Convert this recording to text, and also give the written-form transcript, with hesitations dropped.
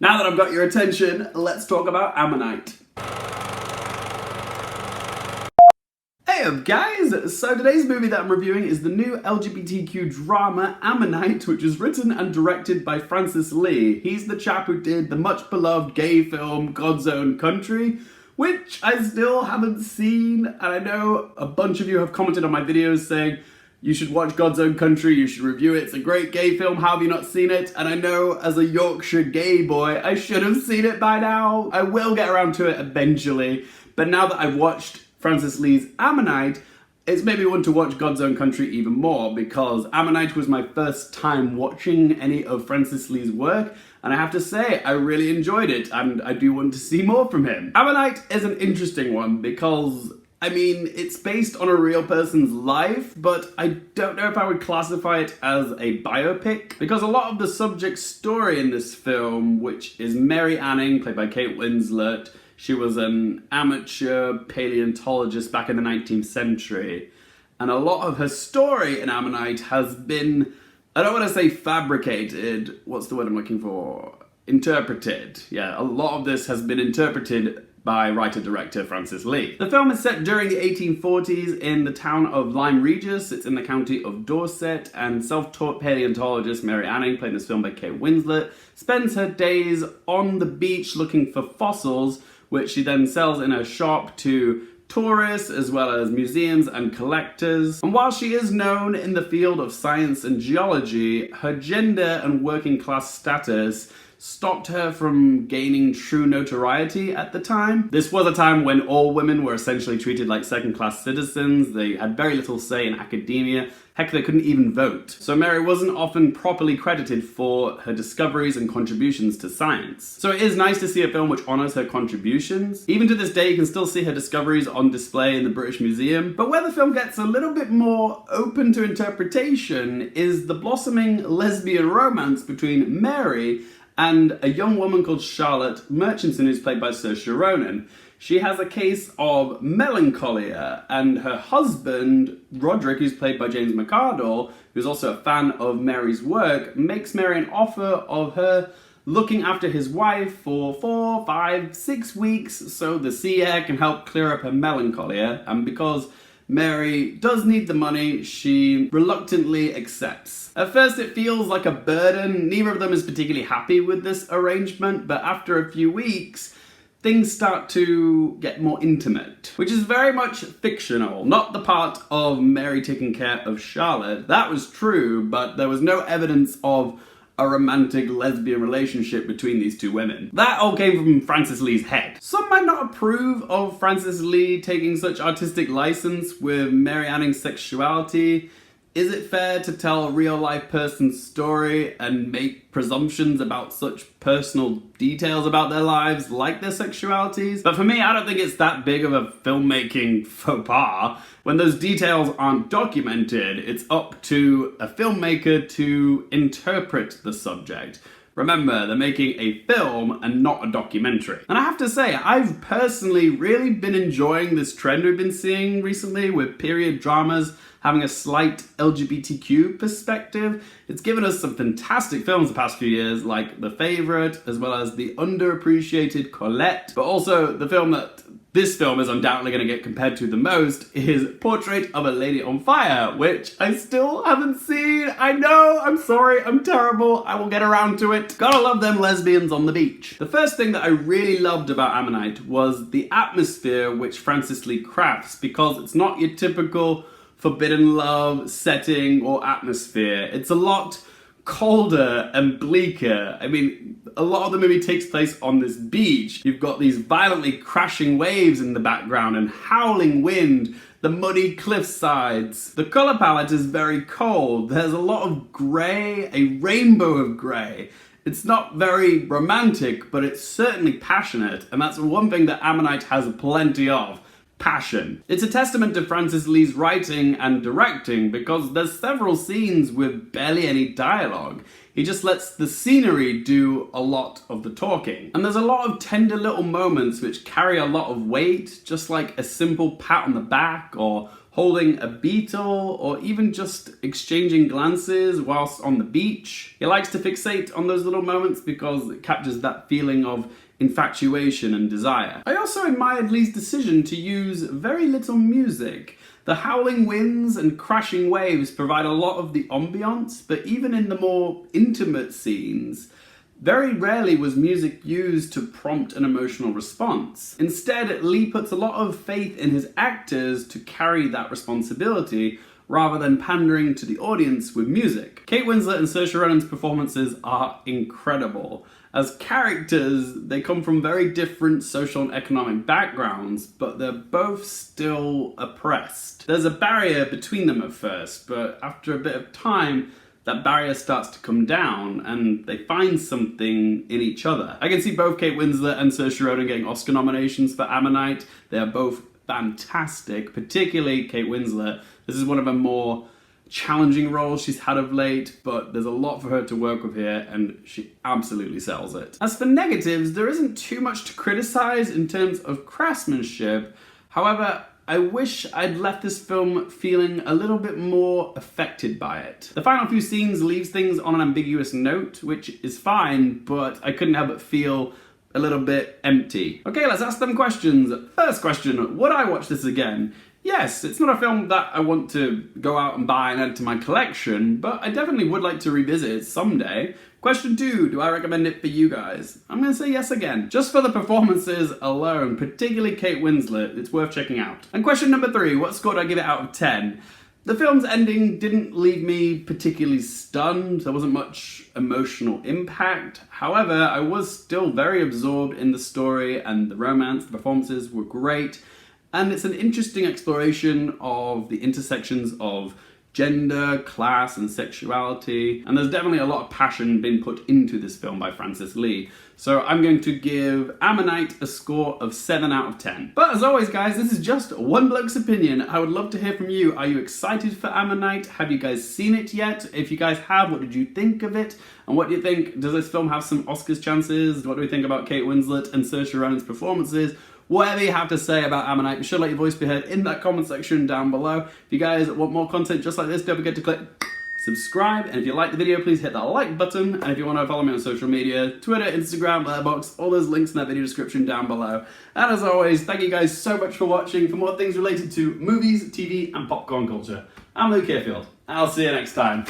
Now that I've got your attention, let's talk about Ammonite. Hey up guys! So today's movie that I'm reviewing is the new LGBTQ drama Ammonite, which is written and directed by Francis Lee. He's the chap who did the much beloved gay film God's Own Country, which I still haven't seen, and I know a bunch of you have commented on my videos saying you should watch God's Own Country, you should review it, it's a great gay film, how have you not seen it? And I know as a Yorkshire gay boy, I should have seen it by now. I will get around to it eventually, but now that I've watched Francis Lee's Ammonite, it's made me want to watch God's Own Country even more, because Ammonite was my first time watching any of Francis Lee's work, and I have to say, I really enjoyed it, and I do want to see more from him. Ammonite is an interesting one, because, I mean, it's based on a real person's life, but I don't know if I would classify it as a biopic, because a lot of the subject story in this film, which is Mary Anning, played by Kate Winslet, she was an amateur paleontologist back in the 19th century, and a lot of her story in Ammonite has been, I don't want to say fabricated, what's the word I'm looking for? Interpreted. Yeah, a lot of this has been interpreted by writer-director Francis Lee. The film is set during the 1840s in the town of Lyme-Regis. It's in the county of Dorset, and self-taught paleontologist Mary Anning, played in this film by Kate Winslet, spends her days on the beach looking for fossils, which she then sells in her shop to tourists as well as museums and collectors. And while she is known in the field of science and geology, her gender and working class status stopped her from gaining true notoriety at the time. This was a time when all women were essentially treated like second-class citizens. They had very little say in academia. Heck, they couldn't even vote. So Mary wasn't often properly credited for her discoveries and contributions to science. So it is nice to see a film which honours her contributions. Even to this day, you can still see her discoveries on display in the British Museum. But where the film gets a little bit more open to interpretation is the blossoming lesbian romance between Mary and a young woman called Charlotte Murchison, who's played by Saoirse Ronan. She has a case of melancholia, and her husband, Roderick, who's played by McArdle, who's also a fan of Mary's work, makes Mary an offer of her looking after his wife for 4, 5, 6 weeks so the sea air can help clear up her melancholia, and because Mary does need the money, she reluctantly accepts. At first it feels like a burden, neither of them is particularly happy with this arrangement, but after a few weeks, things start to get more intimate, which is very much fictional. Not the part of Mary taking care of Charlotte, that was true, but there was no evidence of a romantic lesbian relationship between these two women. That all came from Francis Lee's head. Some might not approve of Francis Lee taking such artistic license with Mary Anning's sexuality. Is it fair to tell a real-life person's story and make presumptions about such personal details about their lives, like their sexualities? But for me, I don't think it's that big of a filmmaking faux pas. When those details aren't documented, it's up to a filmmaker to interpret the subject. Remember, they're making a film and not a documentary. And I have to say, I've personally really been enjoying this trend we've been seeing recently with period dramas having a slight LGBTQ perspective. It's given us some fantastic films the past few years, like The Favourite, as well as the underappreciated Colette, but also the film that this film is undoubtedly going to get compared to the most is Portrait of a Lady on Fire, which I still haven't seen. I know, I'm sorry, I'm terrible. I will get around to it. Gotta love them lesbians on the beach. The first thing that I really loved about Ammonite was the atmosphere which Francis Lee crafts, because it's not your typical forbidden love setting or atmosphere. It's a lot colder and bleaker. I mean, a lot of the movie takes place on this beach. You've got these violently crashing waves in the background and howling wind, the muddy cliff sides. The colour palette is very cold. There's a lot of grey, a rainbow of grey. It's not very romantic, but it's certainly passionate, and that's one thing that Ammonite has plenty of. Passion. It's a testament to Francis Lee's writing and directing, because there's several scenes with barely any dialogue. He just lets the scenery do a lot of the talking. And there's a lot of tender little moments which carry a lot of weight, just like a simple pat on the back or holding a beetle, or even just exchanging glances whilst on the beach. He likes to fixate on those little moments because it captures that feeling of infatuation and desire. I also admired Lee's decision to use very little music. The howling winds and crashing waves provide a lot of the ambiance, but even in the more intimate scenes, very rarely was music used to prompt an emotional response. Instead, Lee puts a lot of faith in his actors to carry that responsibility, rather than pandering to the audience with music. Kate Winslet and Saoirse Ronan's performances are incredible. As characters, they come from very different social and economic backgrounds, but they're both still oppressed. There's a barrier between them at first, but after a bit of time, that barrier starts to come down and they find something in each other. I can see both Kate Winslet and Saoirse Ronan getting Oscar nominations for Ammonite. They are both fantastic, particularly Kate Winslet. This is one of her more challenging roles she's had of late, but there's a lot for her to work with here and she absolutely sells it. As for negatives, there isn't too much to criticize in terms of craftsmanship. However, I wish I'd left this film feeling a little bit more affected by it. The final few scenes leaves things on an ambiguous note, which is fine, but I couldn't help but feel a little bit empty. Okay, let's ask them questions. First question, would I watch this again? Yes, it's not a film that I want to go out and buy and add to my collection, but I definitely would like to revisit it someday. Question 2, do I recommend it for you guys? I'm gonna say yes again. Just for the performances alone, particularly Kate Winslet, it's worth checking out. And question number 3, what score do I give it out of 10? The film's ending didn't leave me particularly stunned. There wasn't much emotional impact. However, I was still very absorbed in the story and the romance. The performances were great. And it's an interesting exploration of the intersections of gender, class, and sexuality. And there's definitely a lot of passion being put into this film by Francis Lee. So I'm going to give Ammonite a score of 7 out of 10. But as always, guys, this is just one bloke's opinion. I would love to hear from you. Are you excited for Ammonite? Have you guys seen it yet? If you guys have, what did you think of it? And what do you think? Does this film have some Oscars chances? What do we think about Kate Winslet and Saoirse Ronan's performances? Whatever you have to say about Ammonite, be sure to let your voice be heard in that comment section down below. If you guys want more content just like this, don't forget to click subscribe. And if you like the video, please hit that like button. And if you want to follow me on social media, Twitter, Instagram, Letterboxd, all those links in that video description down below. And as always, thank you guys so much for watching. For more things related to movies, TV, and popcorn culture, I'm Luke Carefield. I'll see you next time.